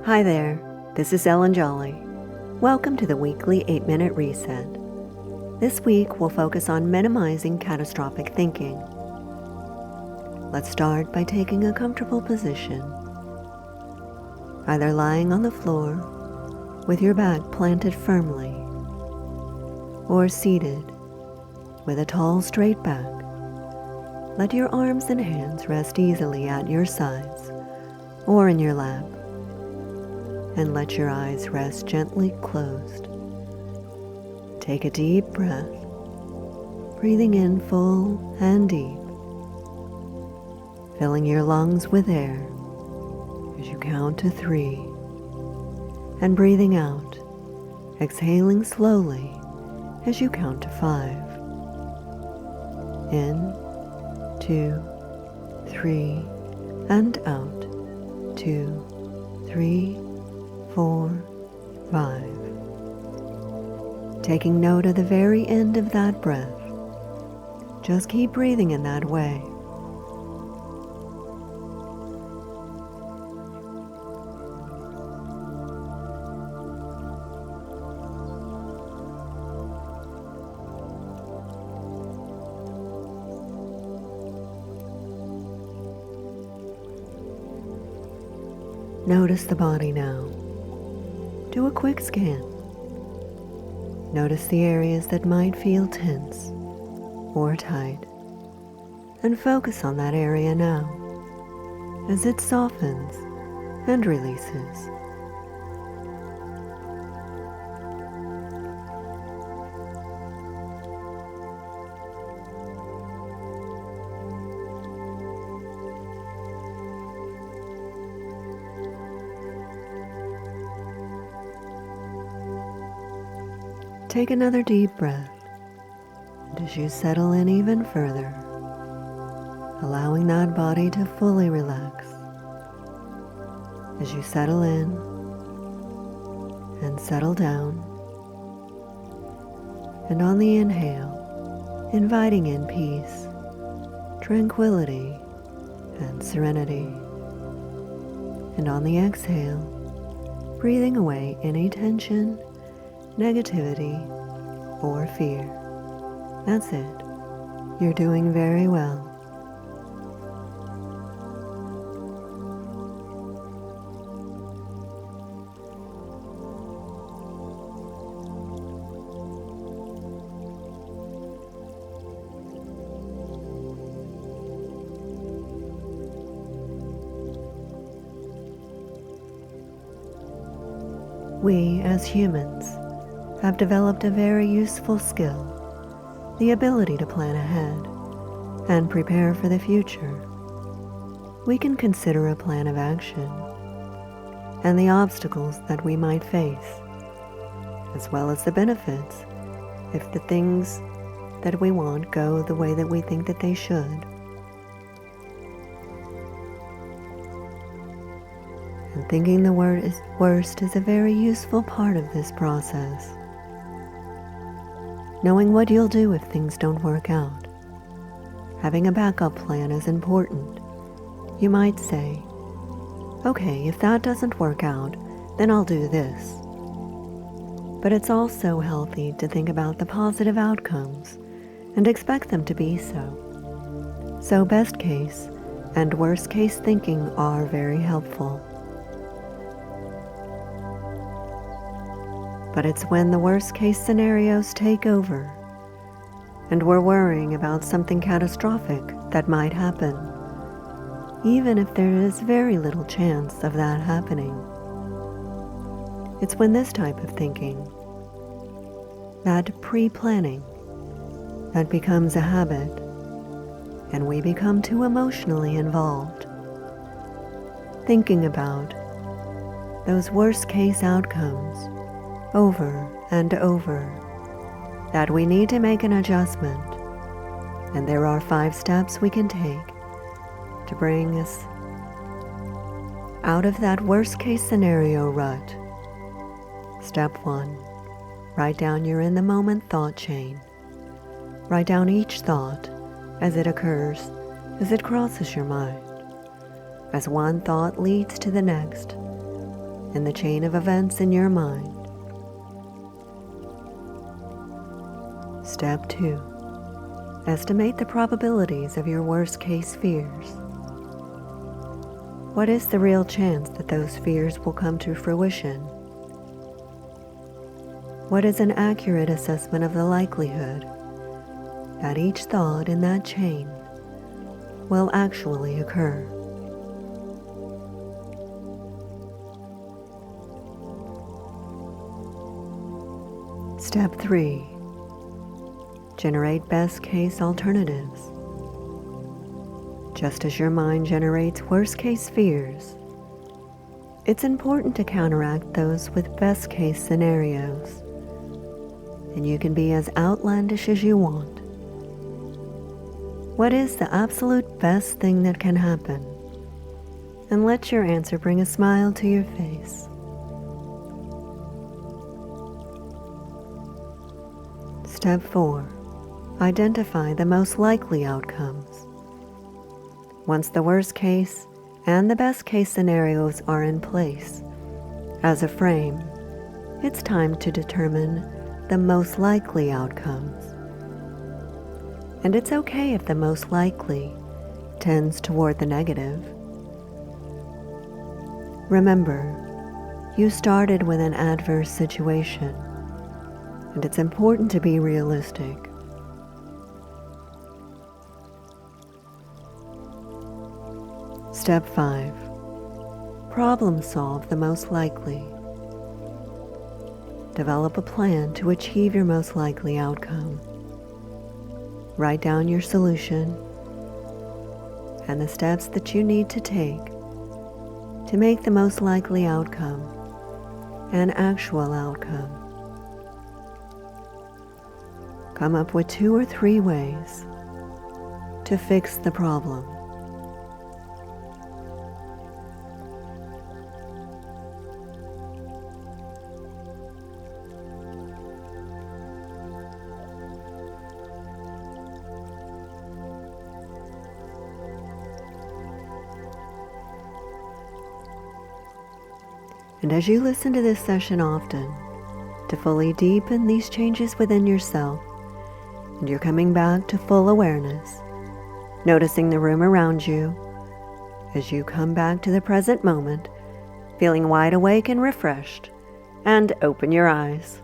Hi there, this is Ellen Jolly. Welcome to the weekly 8-Minute Reset. This week we'll focus on minimizing catastrophic thinking. Let's start by taking a comfortable position, either lying on the floor with your back planted firmly, or seated with a tall, straight back. Let your arms and hands rest easily at your sides or in your lap, and let your eyes rest gently closed. Take a deep breath, breathing in full and deep, filling your lungs with air as you count to 3, and breathing out, exhaling slowly as you count to 5. In, 2, 3, and out, 2, 3, 4, 5. Taking note of the very end of that breath. Just keep breathing in that way. Notice the body now. Do a quick scan. Notice the areas that might feel tense or tight, and focus on that area now as it softens and releases. Take another deep breath, and as you settle in even further, allowing that body to fully relax. As you settle in and settle down, and on the inhale, inviting in peace, tranquility, and serenity. And on the exhale, breathing away any tension, negativity, or fear. That's it. You're doing very well. We, as humans, have developed a very useful skill, the ability to plan ahead and prepare for the future. We can consider a plan of action and the obstacles that we might face, as well as the benefits if the things that we want go the way that we think that they should. And thinking the worst is a very useful part of this process. Knowing what you'll do if things don't work out. Having a backup plan is important. You might say, okay, if that doesn't work out, then I'll do this. But it's also healthy to think about the positive outcomes and expect them to be so. So best case and worst case thinking are very helpful. But it's when the worst case scenarios take over and we're worrying about something catastrophic that might happen, even if there is very little chance of that happening. It's when this type of thinking, that pre-planning, that becomes a habit and we become too emotionally involved, thinking about those worst case outcomes over and over, that we need to make an adjustment, and there are 5 steps we can take to bring us out of that worst case scenario rut. Step 1, write down your in the moment thought chain. Write down each thought as it occurs, as it crosses your mind, as one thought leads to the next, in the chain of events in your mind. Step 2. Estimate the probabilities of your worst-case fears. What is the real chance that those fears will come to fruition? What is an accurate assessment of the likelihood that each thought in that chain will actually occur? Step 3. Generate best-case alternatives. Just as your mind generates worst-case fears, it's important to counteract those with best-case scenarios, and you can be as outlandish as you want. What is the absolute best thing that can happen? And let your answer bring a smile to your face. Step 4. Identify the most likely outcomes. Once the worst case and the best case scenarios are in place as a frame, it's time to determine the most likely outcomes. And it's okay if the most likely tends toward the negative. Remember, you started with an adverse situation, and it's important to be realistic. Step 5. Problem solve the most likely. Develop a plan to achieve your most likely outcome. Write down your solution and the steps that you need to take to make the most likely outcome an actual outcome. Come up with 2 or 3 ways to fix the problem. And as you listen to this session often, to fully deepen these changes within yourself, and you're coming back to full awareness, noticing the room around you, as you come back to the present moment, feeling wide awake and refreshed, and open your eyes.